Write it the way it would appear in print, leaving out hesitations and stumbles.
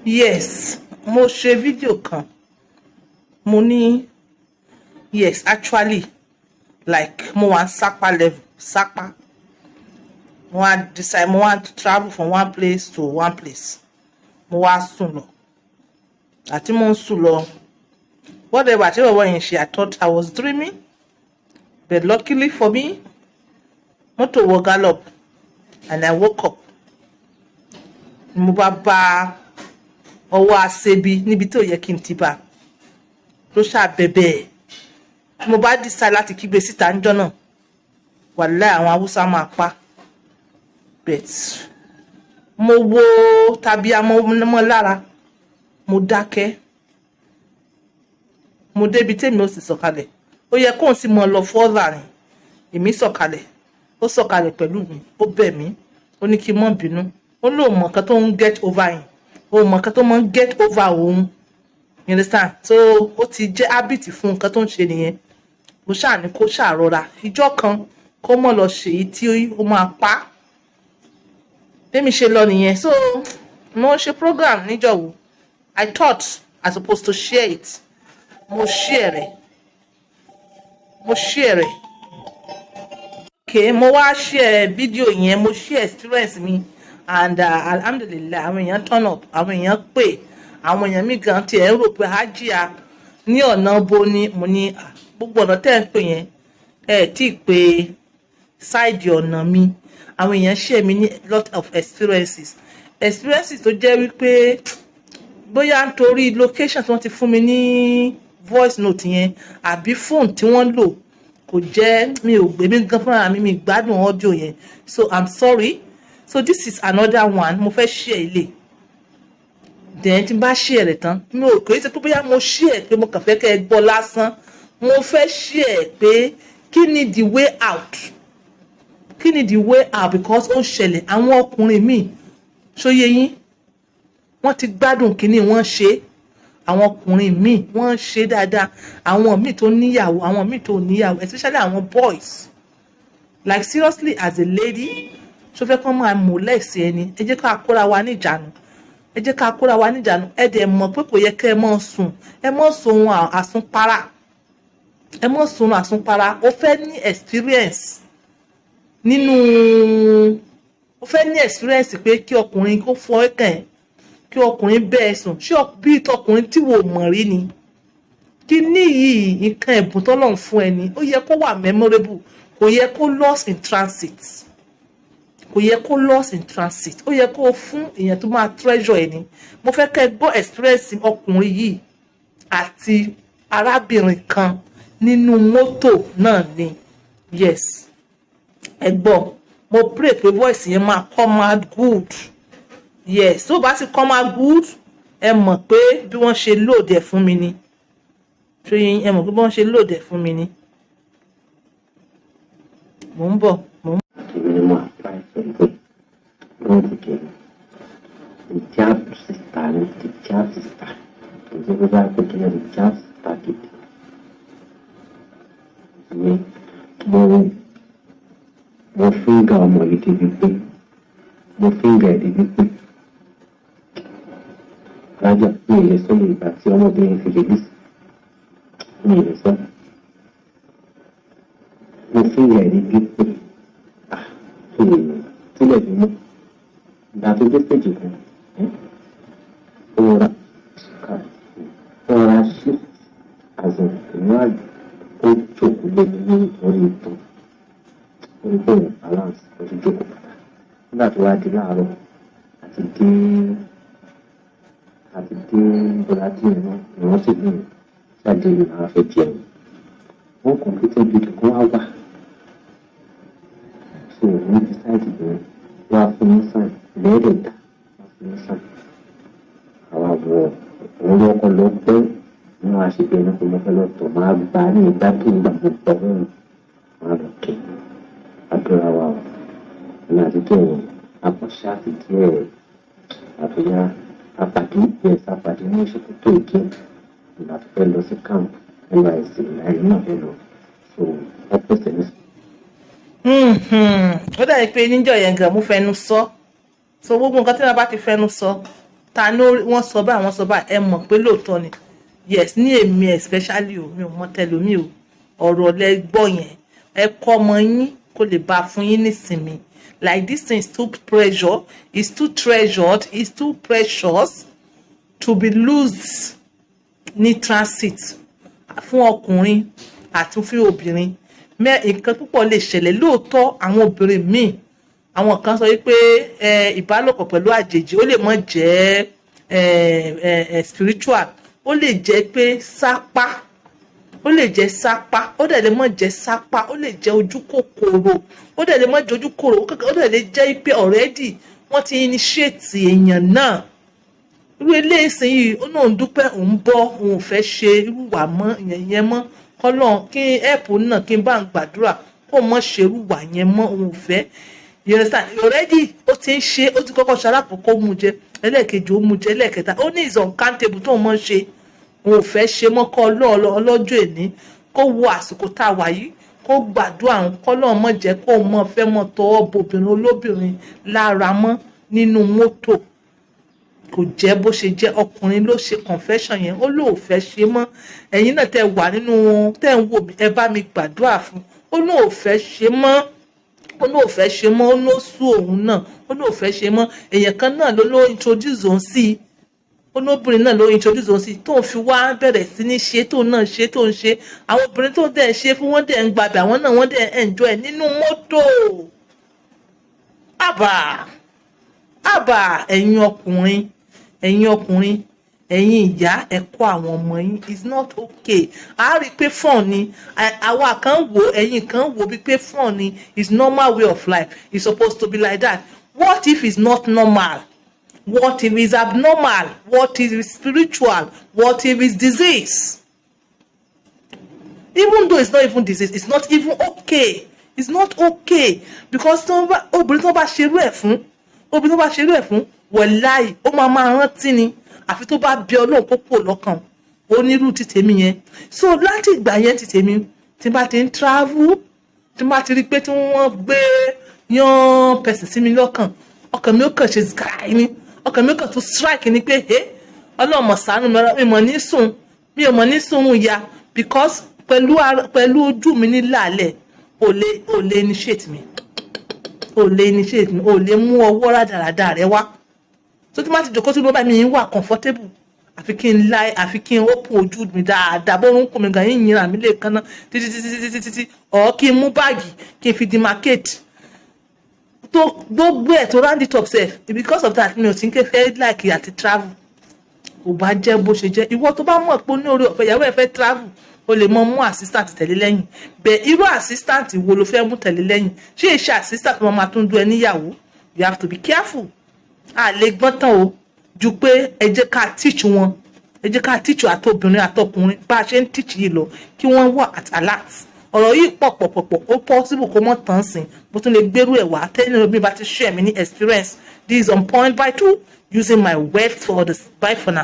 Yes, mo ṣe video kan. Mo ní yes, actually like mo wan sapa level, sapa. Mo wan decide mo wan travel from one place to one place. Mo wá sùn lọ. Àti mo ń sùn lọ. Whatever I thought I was dreaming. But luckily for me, motor will gallop and I woke up. Mo bá bá ọwọ́ aṣebi níbi tó yẹ kí n ti bá. Ló ṣá bẹ̀bẹ̀. Mo bá decide láti kígbe síta ńjọ́ náà. Wàláhì àwọn Hausa máa pa. But mo wo tàbí amọ́ lára. Mo dákẹ́. Mo débi tèmi ó sì sọ̀kalẹ̀. Ó yẹ kóun sì mọ lọ further ni. Èmi sọ̀kalẹ̀. Ó sọ̀kalẹ̀ pẹ̀lú mi. Ó bẹ̀ mí. Ó ní kí n má bínú. Ó lóun mọ̀ nǹkan tó ń get over yín. Ó mọ̀ nǹkan tó máa ń get over òun. You understand? So ó ti jẹ́ habit fún nǹkan tó ń ṣe nìyẹn. Mo ṣáà ní kó ṣàrọra. Ìjọ́ kan kó mọ̀ lọ ṣe èyí tí ó máa pa. Bẹ́mi ṣe lọ nìyẹn. So mo ṣe program níjọ́ wo. I thought I supposed to share it. Mo share it. Okay, mo wá share video yẹn, mo share experience mi and alhamdulillah àwọn èèyàn turn up, àwọn èèyàn pè, àwọn èèyàn mi gan tí ẹ rò pé hajia ní ọ̀nà bo ni mo ní gbogbo ọ̀nà tẹ́ ń pè yẹn tí pé side ọ̀nà mi. Àwọn èèyàn share mi ní lot of experiences tó jẹ́ wípé bóyá nítorí location tí wọ́n ti fún mi ní voice note yẹn àbí phone tí wọ́n lò kò jẹ́ mi ò gbé mi gan fúnra mi gbádùn audio yẹn. So I'm sorry. So this is another one. Mo fẹ́ share ilé. Then tí n bá share rẹ̀ tán mi ò kò ṣe pé bóyá mo share pé mo kàn fẹ́ kẹ́ ẹ gbọ́ lásán. Mo fẹ́ share pé kí ni the way out. Kí ni the way out because ó ń ṣẹlẹ̀ àwọn ọkùnrin míì ṣóyé yín wọ́n ti gbádùn kíní wọ́n ṣe. Àwọn ọkùnrin míì wọ́n ṣe dáadáa. Àwọn míì tó níyàwó, àwọn míì tó níyàwó, especially àwọn boys. Like seriously as a lady, ṣó fẹ́ kán máa molest ẹni. Ẹ jẹ́ ká kóra wa níjànú. Ẹ jẹ́ ká kóra wa níjànú. Ẹ dẹ̀ mọ̀ pé kò yẹ kẹ́ ẹ mọ́ sùn. Ẹ mọ́ sùn àsùnpara. Ẹ mọ́ sùn àsùnpara. Ó fẹ́ ní experience nínú ó fẹ́ ní experience pé kí ọkùnrin kó fọ ẹ̀kàn ẹ̀. Kí ọkùnrin bẹ́ẹ̀ sùn ṣé bí tọkùnrin tí wò mọ̀ rí ni kí ní yìí nǹkan ẹ̀bùn tọ́lọ́run fún ẹni ó yẹ kó wà memorable kò yẹ kó lost in transit ó yẹ kó fún èèyàn tó máa treasure ẹni. Mo fẹ́ kẹ́ gbọ́ experience ọkùnrin yìí àti arábìnrin kan nínú mọ́tò náà ni yes ẹ gbọ́ mo pray pé voice yẹn máa come out good. Yes, tó bá ti come out good, ẹ mọ̀ pé bí wọ́n ṣe load ẹ̀ fún mi ni. Ṣé ẹ mọ̀ pé bí wọ́n ṣe load ẹ̀ fún mi ni. Mo ń bọ̀. Mo fíńgà ọmọ yìí débi pé mo fíńgà ẹ̀ débi pé rájà ní ilé sọ́lé ìgbà tí ọmọbìnrin fi lè bí ní ilé sọ́ mo fíńgà ẹ̀ débi pé sílẹ̀ bí mú ìgbà tó dé péjì kan ó ra sí àzọ̀ ìlú àjò ó jókòó lé ní orí ìtàn orí bóyá balance orí jókòó nígbà tó wá di láàárọ̀ àti dé bọ́lá tí ìwọ́n sì ní jáde ìlànà fẹ́ jẹun wọ́n completed video kan wá wà so wọ́n ti sáìdì bẹ̀rẹ̀ wọ́n á fún ní sàn lẹ́ẹ̀dẹ̀dà wọ́n fún ní sàn àwọn àbọ̀ òun lọ́kọ̀ lọ pẹ́ nínú àṣepẹ́ ní pé mo fẹ́ lọ tọ̀ máa gbá ní ìgbà tó ń gbà mo pọ̀ wọ́n máa lọ kẹ́ àdúrà wa ọ̀ ní àtijọ́ ìwọ̀n àkọsí àti díẹ̀ àfihàn àpàdé àpàdé ní oṣù tó ìké ìgbà tó fẹ́ lọ sí camp nysc láìní náà fẹ́ lọ so wọ́n pèsè ní. Ó dàbí pé níjọ́ yẹn gan mo fẹnu sọ so gbogbo nǹkan tí wọ́n bá ti fẹnu sọ ta ní wọ́n sọ báyìí ẹ mọ̀ pé lóòótọ́ ni yes ní èmi especially o mi ò mọ tẹlomi o ọ̀rọ̀ lẹ gbọ́ yẹn ẹ kọ́ ọmọ yín kó lè bá fún yín nísinmi like this thing is too pressure is too treasured is too precious to be loose ní transit fún ọkùnrin àti fún obìnrin nǹkan púpọ̀ lè ṣẹlẹ̀ lóòótọ́ àwọn obìnrin míì àwọn kan sọ wípé ìbálòpọ̀ pẹ̀lú àjèjì ó lè má jẹ́ spiritual ó lè jẹ́ pé sápá ó lè jẹ́ sápá ó dẹ̀ lè má jẹ́ sápá ó lè jẹ́ ojú kòkòrò ó dẹ̀ lè má jẹ́ ojú kòkòrò ó dẹ̀ lè jẹ́ pé already wọ́n ti initiate èèyàn náà irú eléyìí yìí ó náà ń dúpẹ́ òun bọ́ òun ò fẹ́ ṣe irú wà mọ́ ìyẹn mọ́ kọ́lọ́n kí ẹ̀pù náà kí n bá ń gbàdúrà kó mọ́ ṣe irú wà yẹn mọ́ òun ò fẹ́ you understand already ó ti ń ṣe ó ti kọ́kọ́ ṣe alákọ̀ọ́kọ́ mú jẹ ẹlẹ́ẹ̀kejì ó mú jẹ ẹlẹ́ẹ̀kẹta ó ní is uncountable tó mọ́ ṣe òun ò fẹ́ ṣe mọ́ kọ́ ọlọ́jọ́ èní kó wo àsìkò tá a wà yìí kó gbàdúrà òun kọ́lọ́n mọ́ jẹ́ kó mọ́ fẹ́ mọ́ tọwọ́ bobìnrin olóbìnrin lára mọ́ nínú mọ́tò kò jẹ́ bó ṣe jẹ́ ọkùnrin ló ṣe confession yẹn ó lóò fẹ́ ṣe mọ́ ẹ̀yin náà tẹ́ wà nínú tẹ́ ń wò mí ẹ bá mi gbàdúrà fún ó lóò fẹ́ ṣe mọ́ ó lóò fẹ́ ṣe mọ́ ó ló sú òun náà ó lóò fẹ́ ṣe mọ́ èèyàn kan náà ló introduce òun sí i olóbìnrin náà ló introduce òun sí i tóun fi wá bẹ̀rẹ̀ sí ní ṣe tóun náà ṣe tóun ṣe àwọn obìnrin tó dẹ̀ ṣe fún wọn dẹ̀ ń gbàgbé àwọn náà wọ́n dẹ̀ enjoy ẹ̀ nínú mọ́tò àbà ẹ̀yin ọkùnrin ẹ̀yin ìyá ẹ kọ́ àwọn ọmọ yín it's not okay a rí i pé fun ni àwa kan wò ẹ̀yin kan wò bí pé fun ni is normal way of life it's supposed to be like that what if it's not normal what if it's abnormal what if it's spiritual what if it's disease even though it's not even disease it's not even okay it's not okay because obìnrin tó bá ṣerú ẹ̀ fún wọ̀láì ó máa rántí ni àfi tó bá bí ọlọ́run kó pò lọ́kàn onírú ti tèmi yẹn so láti ìgbà yẹn ti tèmi tí bá ti ń travel tí bá ti rí pé tí wọ́n gbé yan pẹ̀sì sí mi lọ́kàn ọkàn mi ó kàn ṣe zkai ni ọkàn mi ó kàn tún strike ni pé ọlọ́run mọ̀ ṣàánú mi ò mọ̀ ní sùn ya because pẹ̀lú ojú mi ní làálẹ̀ ò lè initiate mi ò lè mú ọwọ́ rádaràda rẹ wá so tí má ti jòkó tí ló bá mi wà comfortable àfi kí n open ojú mi dáadáa bó ń kó mi gan yín yìnrà mi lè kanná títí ọ̀ kí n mú báàgì kí n fi demarcate tó gbogbo ẹ̀ tó round it up sef because of that mi ò tí ń ké fẹ́ like àti travel kò bá jẹ́ bó ṣe jẹ́ ìwọ tó bá mọ̀ pé ó ní orí ọ̀fẹ́ ìyàwó ẹ̀ fẹ́ travel o lè mọ mú assistant tẹ̀lé lẹ́yìn bẹ́ẹ̀ irú assistant wo ló fẹ́ mú tẹ̀lé lẹ́yìn ṣé iṣẹ́ assistant wọn máa tún dún ẹ níyàwó you have to be careful a lè gbọ́n tán o ju pé ẹ jẹ́ ká teach wọn ẹ jẹ́ ká teach àtobìnrin àtọkùnrin bá a ṣe ń teach yìí lọ kí wọ́n wà at alert ọ̀rọ̀ yìí pọ̀ ó possible kó mọ̀ tán sìn bó tún lè gbérú ẹ̀ wá tẹ́lẹ̀ mi bá ti share mi ní experience this is on point by 2 using my words for others bye for now.